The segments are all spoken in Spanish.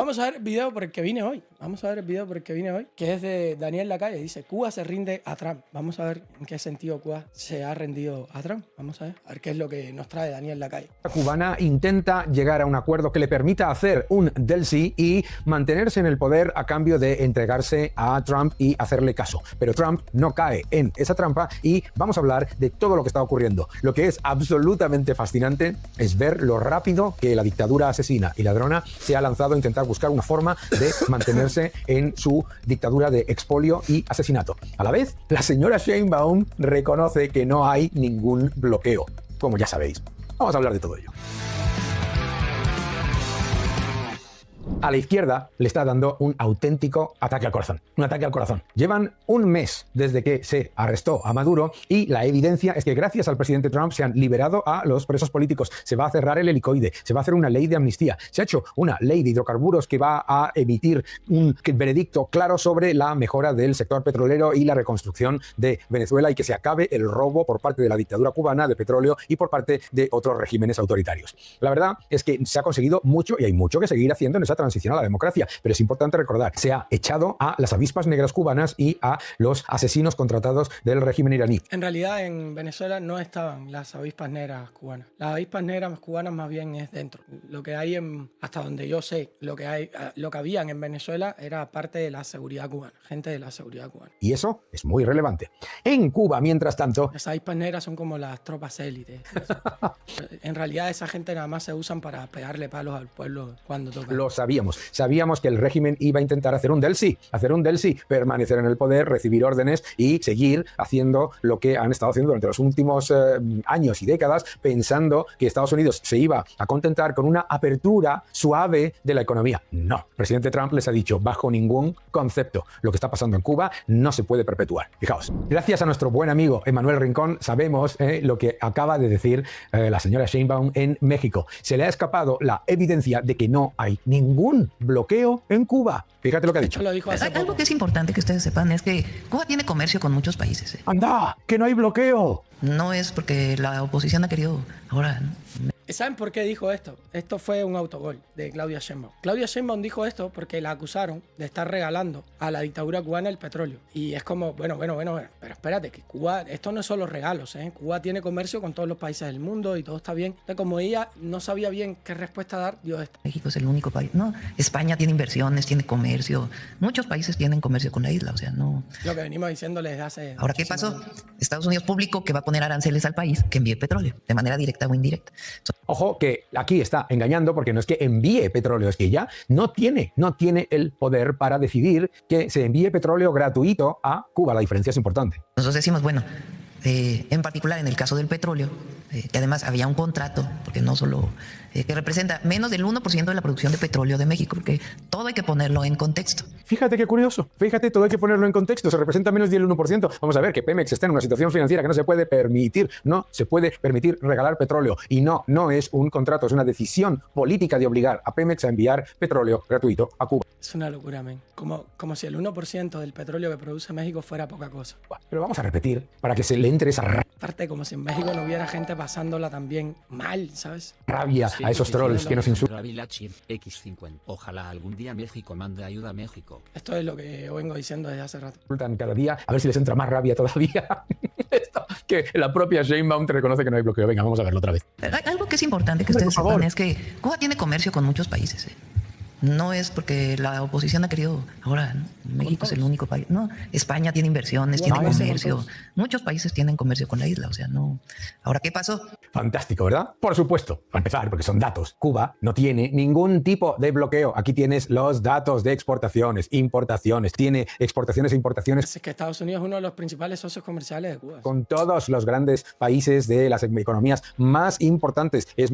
Vamos a ver el video por el que vine hoy. Que es de Daniel Lacalle. Dice, Cuba se rinde a Trump. Vamos a ver en qué sentido Cuba se ha rendido a Trump. Vamos a ver qué es lo que nos trae Daniel Lacalle. La cubana intenta llegar a un acuerdo que le permita hacer un del sí y mantenerse en el poder a cambio de entregarse a Trump y hacerle caso. Pero Trump no cae en esa trampa y vamos a hablar de todo lo que está ocurriendo. Lo que es absolutamente fascinante es ver lo rápido que la dictadura asesina y ladrona se ha lanzado a intentar buscar una forma de mantenerse en su dictadura de expolio y asesinato. A la vez, la señora Sheinbaum reconoce que no hay ningún bloqueo, como ya sabéis. Vamos a hablar de todo ello. A la izquierda le está dando un auténtico ataque al corazón. Un ataque al corazón. Llevan un mes desde que se arrestó a Maduro y la evidencia es que gracias al presidente Trump se han liberado a los presos políticos. Se va a cerrar el helicoide. Se va a hacer una ley de amnistía. Se ha hecho una ley de hidrocarburos que va a emitir un veredicto claro sobre la mejora del sector petrolero y la reconstrucción de Venezuela y que se acabe el robo por parte de la dictadura cubana de petróleo y por parte de otros regímenes autoritarios. La verdad es que se ha conseguido mucho y hay mucho que seguir haciendo en esa transición a la democracia, pero es importante recordar, se ha echado a las avispas negras cubanas y a los asesinos contratados del régimen iraní. En realidad en Venezuela no estaban las avispas negras cubanas. Las avispas negras cubanas más bien es dentro. Lo que hay hasta donde yo sé, lo que habían en Venezuela era parte de la seguridad cubana, gente de la seguridad cubana. Y eso es muy relevante. En Cuba, mientras tanto, las avispas negras son como las tropas élites. En realidad esa gente nada más se usan para pegarle palos al pueblo cuando toca. Lo sabíamos. Sabíamos que el régimen iba a intentar hacer un del sí, permanecer en el poder, recibir órdenes y seguir haciendo lo que han estado haciendo durante los últimos años y décadas, pensando que Estados Unidos se iba a contentar con una apertura suave de la economía. No, el presidente Trump les ha dicho, bajo ningún concepto, lo que está pasando en Cuba no se puede perpetuar. Fijaos, gracias a nuestro buen amigo Emanuel Rincón sabemos lo que acaba de decir la señora Sheinbaum en México. Se le ha escapado la evidencia de que no hay ningún bloqueo en Cuba. Fíjate lo que ha dicho. Lo dijo hace poco. Algo que es importante que ustedes sepan es que Cuba tiene comercio con muchos países. ¡Anda! ¡Que no hay bloqueo! No es porque la oposición ha querido ahora, ¿no? ¿Saben por qué dijo esto? Esto fue un autogol de Claudia Sheinbaum. Claudia Sheinbaum dijo esto porque la acusaron de estar regalando a la dictadura cubana el petróleo. Y es como, bueno, pero espérate, que Cuba, esto no es solo regalos, ¿eh? Cuba tiene comercio con todos los países del mundo y todo está bien. Entonces, como ella no sabía bien qué respuesta dar, dio esto. México es el único país, ¿no? España tiene inversiones, tiene comercio. Muchos países tienen comercio con la isla, o sea, no... Lo que venimos diciéndoles desde hace... Ahora, ¿qué pasó? Estados Unidos publicó que va a poner aranceles al país que envíe petróleo, de manera directa o indirecta. Ojo que aquí está engañando porque no es que envíe petróleo, es que ya no tiene el poder para decidir que se envíe petróleo gratuito a Cuba. La diferencia es importante. Nosotros decimos, bueno, en particular en el caso del petróleo, que además había un contrato, porque no solo que representa menos del 1% de la producción de petróleo de México, porque todo hay que ponerlo en contexto. Fíjate qué curioso, fíjate, todo hay que ponerlo en contexto, se representa menos del 1%. Vamos a ver que Pemex está en una situación financiera que no se puede permitir, regalar petróleo. Y no es un contrato, es una decisión política de obligar a Pemex a enviar petróleo gratuito a Cuba. Es una locura, men. Como si el 1% del petróleo que produce México fuera poca cosa. Pero vamos a repetir para que se le entre esa aparte, como si en México no hubiera gente pasándola también mal, ¿sabes? Rabia a esos trolls que nos insultan. X50. Ojalá algún día México mande ayuda a México. Esto es lo que vengo diciendo desde hace rato. Cada día, a ver si les entra más rabia todavía. Esto, que la propia Sheinbaum te reconoce que no hay bloqueo. Venga, vamos a verlo otra vez. Algo que es importante que ustedes sepan es que Cuba tiene comercio con muchos países. No es porque la oposición ha querido ahora, ¿no? México es el único país. No, España tiene inversiones, tiene comercio. Muchos países tienen comercio con la isla, o sea, no. Ahora, ¿qué pasó? Fantástico, ¿verdad? Por supuesto, para empezar, porque son datos. Cuba no tiene ningún tipo de bloqueo. Aquí tienes los datos de exportaciones, importaciones. Tiene exportaciones e importaciones. Es que Estados Unidos es uno de los principales socios comerciales de Cuba. Con todos los grandes países de las economías más importantes. Es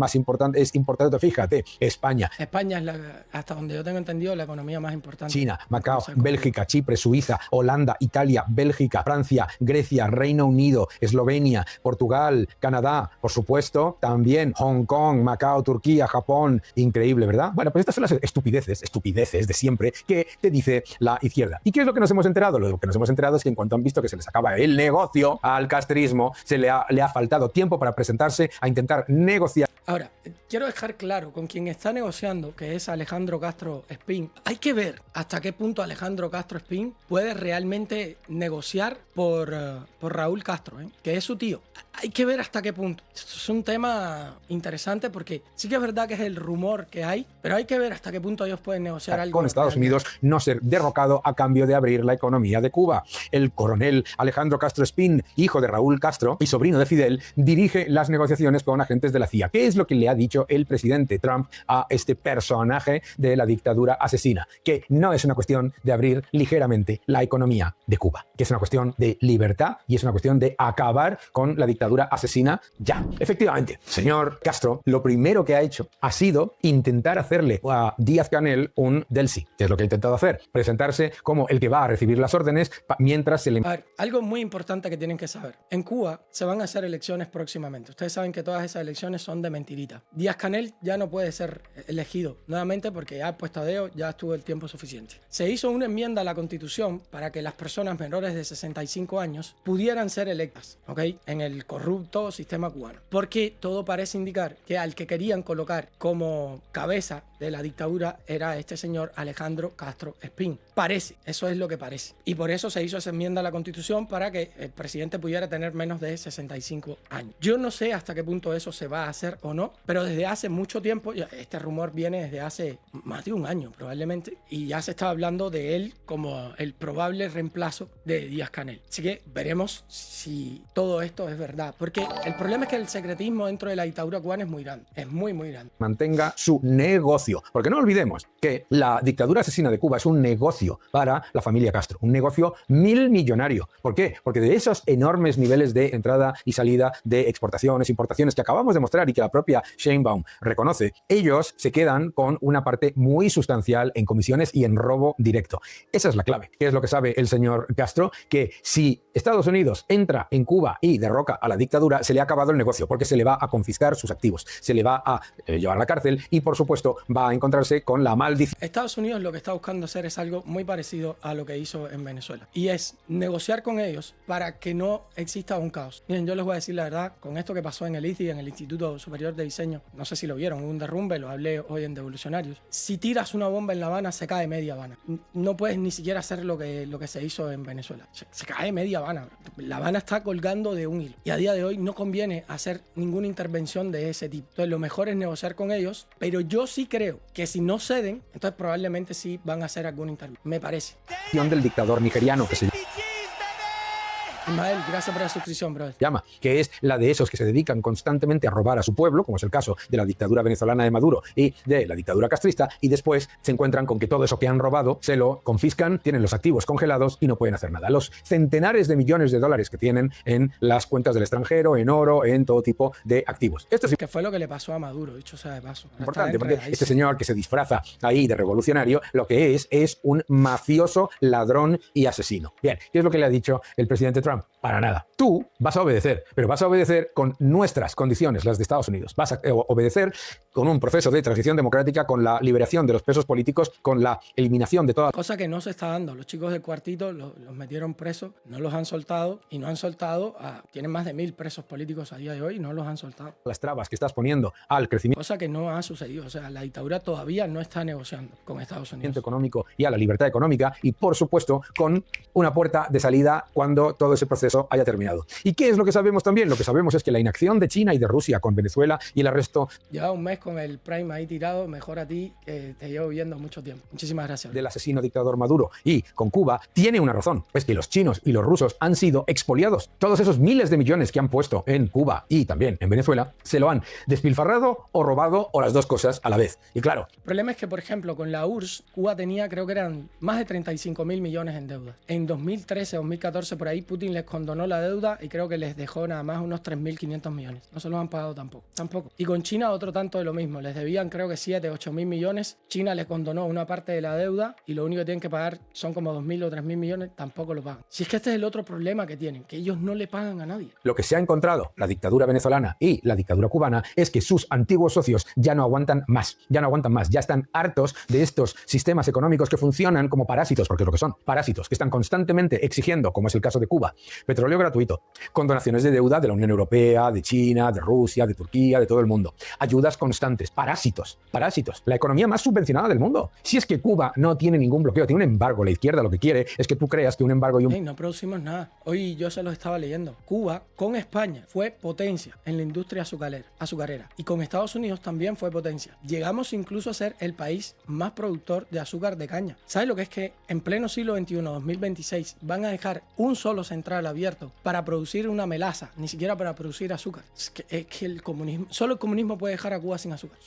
importante, fíjate, España. España es hasta donde yo tengo entendido, la economía más importante. China, Macao, Bélgica, Chipre, Suiza, Holanda, Italia, Bélgica, Francia, Grecia, Reino Unido, Eslovenia, Portugal, Canadá, por supuesto, también Hong Kong, Macao, Turquía, Japón. Increíble, ¿verdad? Bueno, pues estas son las estupideces de siempre que te dice la izquierda. ¿Y qué es lo que nos hemos enterado? Lo que nos hemos enterado es que en cuanto han visto que se les acaba el negocio al castrismo, le ha faltado tiempo para presentarse a intentar negociar Ahora, quiero dejar claro, con quien está negociando, que es Alejandro Castro Espín, hay que ver hasta qué punto Alejandro Castro Espín puede realmente negociar por Raúl Castro, que es su tío. Hay que ver hasta qué punto. Esto es un tema interesante porque sí que es verdad que es el rumor que hay, pero hay que ver hasta qué punto ellos pueden negociar algo con Estados Unidos, no ser derrocado a cambio de abrir la economía de Cuba. El coronel Alejandro Castro Espín, hijo de Raúl Castro y sobrino de Fidel, dirige las negociaciones con agentes de la CIA. ¿Qué es lo que le ha dicho el presidente Trump a este personaje de la dictadura asesina? Que no es una cuestión de abrir ligeramente la economía de Cuba, que es una cuestión de libertad y es una cuestión de acabar con la dictadura asesina ya. Efectivamente, señor Castro, lo primero que ha hecho ha sido intentar hacerle a Díaz-Canel un del sí, que es lo que ha intentado hacer, presentarse como el que va a recibir las órdenes mientras se le... A ver, algo muy importante que tienen que saber. En Cuba se van a hacer elecciones próximamente. Ustedes saben que todas esas elecciones son de mentirita. Díaz-Canel ya no puede ser elegido nuevamente porque ya ha puesto a dedo, ya estuvo el tiempo suficiente. Se hizo una enmienda a la Constitución para que las personas menores de 65 años pudieran ser electas, ¿ok? En el corrupto sistema cubano. Porque todo parece indicar que al que querían colocar como cabeza de la dictadura era este señor Alejandro Castro Espín. Parece, eso es lo que parece. Y por eso se hizo esa enmienda a la Constitución para que el presidente pudiera tener menos de 65 años. Yo no sé hasta qué punto eso se va a hacer o no, pero desde hace mucho tiempo, este rumor viene desde hace más de un año probablemente, y ya se estaba hablando de él como el probable reemplazo de Díaz-Canel. Así que veremos si todo esto es verdad, porque el problema es que el secretismo dentro de la dictadura cubana es muy grande, es muy grande. Mantenga su negocio, porque no olvidemos que la dictadura asesina de Cuba es un negocio para la familia Castro, un negocio millonario. ¿Por qué? Porque de esos enormes niveles de entrada y salida de exportaciones, importaciones que acabamos de mostrar y que la propia Sheinbaum reconoce, ellos se quedan con una parte muy sustancial en comisiones y en robo directo. Esa es la clave. ¿Qué es lo que sabe el señor Castro? Que si Estados Unidos entra en Cuba y derroca a la dictadura, se le ha acabado el negocio, porque se le va a confiscar sus activos, se le va a llevar a la cárcel y, por supuesto, va a encontrarse con la maldición. Estados Unidos lo que está buscando hacer es algo muy parecido a lo que hizo en Venezuela, y es negociar con ellos para que no exista un caos. Miren, yo les voy a decir la verdad, con esto que pasó en el ICI, en el Instituto Superior de Diseño, no sé si lo vieron, un derrumbe, lo hablé hoy en Devolucionarios. Si tiras una bomba en La Habana, se cae media Habana. No puedes ni siquiera hacer lo que se hizo en Venezuela. Se cae media Habana. La Habana está colgando de un hilo. Y a día de hoy no conviene hacer ninguna intervención de ese tipo. Entonces lo mejor es negociar con ellos, pero yo sí creo que si no ceden, entonces probablemente sí van a hacer algún intervención. Me parece. Del dictador nigeriano que se Ismael, gracias por la suscripción, brother. llama, que es la de esos que se dedican constantemente a robar a su pueblo, como es el caso de la dictadura venezolana de Maduro y de la dictadura castrista, y después se encuentran con que todo eso que han robado se lo confiscan, tienen los activos congelados y no pueden hacer nada. Los centenares de millones de dólares que tienen en las cuentas del extranjero, en oro, en todo tipo de activos. Esto es que fue lo que le pasó a Maduro, dicho sea de paso. importante, porque este señor que se disfraza ahí de revolucionario, lo que es un mafioso, ladrón y asesino. Bien, ¿qué es lo que le ha dicho el presidente Trump? Para nada. Tú vas a obedecer, pero vas a obedecer con nuestras condiciones, las de Estados Unidos. Vas a obedecer con un proceso de transición democrática, con la liberación de los presos políticos, con la eliminación de todas... Cosa que no se está dando. Los chicos del cuartito los metieron presos, no los han soltado y no han soltado tienen más de 1000 presos políticos a día de hoy y no los han soltado. Las trabas que estás poniendo al crecimiento... Cosa que no ha sucedido. O sea, la dictadura todavía no está negociando con Estados Unidos. ...económico y a la libertad económica y, por supuesto, con una puerta de salida cuando todo ese proceso haya terminado. ¿Y qué es lo que sabemos también? Lo que sabemos es que la inacción de China y de Rusia con Venezuela y el arresto... Lleva un mes con el Prime ahí tirado, mejor a ti, que te llevo viendo mucho tiempo. Muchísimas gracias. ...del asesino dictador Maduro y con Cuba, tiene una razón. Es que los chinos y los rusos han sido expoliados. Todos esos miles de millones que han puesto en Cuba y también en Venezuela, se lo han despilfarrado o robado o las dos cosas a la vez. Y claro... El problema es que, por ejemplo, con la URSS, Cuba tenía, creo que eran más de 35.000 millones en deuda. En 2013, 2014, por ahí, Putin les condonó la deuda y creo que les dejó nada más unos 3.500 millones. No se los han pagado tampoco. Y con China otro tanto de lo mismo. Les debían creo que 7, 8.000 millones. China les condonó una parte de la deuda y lo único que tienen que pagar son como 2.000 o 3.000 millones. Tampoco lo pagan. Si es que este es el otro problema que tienen, que ellos no le pagan a nadie. Lo que se ha encontrado la dictadura venezolana y la dictadura cubana es que sus antiguos socios ya no aguantan más. Ya están hartos de estos sistemas económicos que funcionan como parásitos, porque es lo que son, parásitos que están constantemente exigiendo, como es el caso de Cuba, Petróleo gratuito, condonaciones de deuda de la Unión Europea, de China, de Rusia, de Turquía, de todo el mundo. Ayudas constantes, parásitos. La economía más subvencionada del mundo. Si es que Cuba no tiene ningún bloqueo, tiene un embargo, la izquierda lo que quiere es que tú creas que un embargo y un... No producimos nada. Hoy yo se lo estaba leyendo. Cuba con España fue potencia en la industria azucarera. Y con Estados Unidos también fue potencia. Llegamos incluso a ser el país más productor de azúcar de caña. ¿Sabes lo que es que en pleno siglo XXI, 2026, van a dejar un solo central abierto para producir una melaza, ni siquiera para producir azúcar? Es que el comunismo, solo el comunismo puede dejar a Cuba sin azúcar.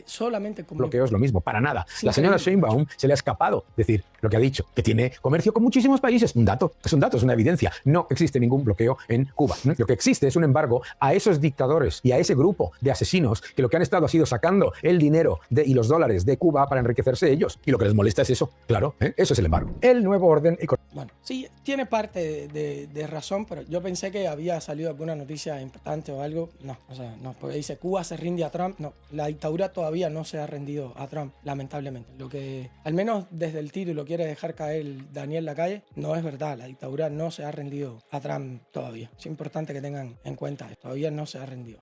Solamente el comunismo. Bloqueo es lo mismo, para nada. La señora Sheinbaum se le ha escapado decir lo que ha dicho, que tiene comercio con muchísimos países. Es una evidencia. No existe ningún bloqueo en Cuba. Lo que existe es un embargo a esos dictadores y a ese grupo de asesinos que lo que han estado ha sido sacando el dinero y los dólares de Cuba para enriquecerse ellos. Y lo que les molesta es eso. Claro, eso es el embargo. El nuevo orden económico. Bueno, sí, tiene parte de razón, pero yo pensé que había salido alguna noticia importante o algo. No, o sea, no, porque dice Cuba se rinde a Trump. No, la dictadura todavía no se ha rendido a Trump, lamentablemente. Lo que, al menos desde el título, quiere dejar caer Daniel Lacalle, no es verdad. La dictadura no se ha rendido a Trump todavía. Es importante que tengan en cuenta esto. Todavía no se ha rendido.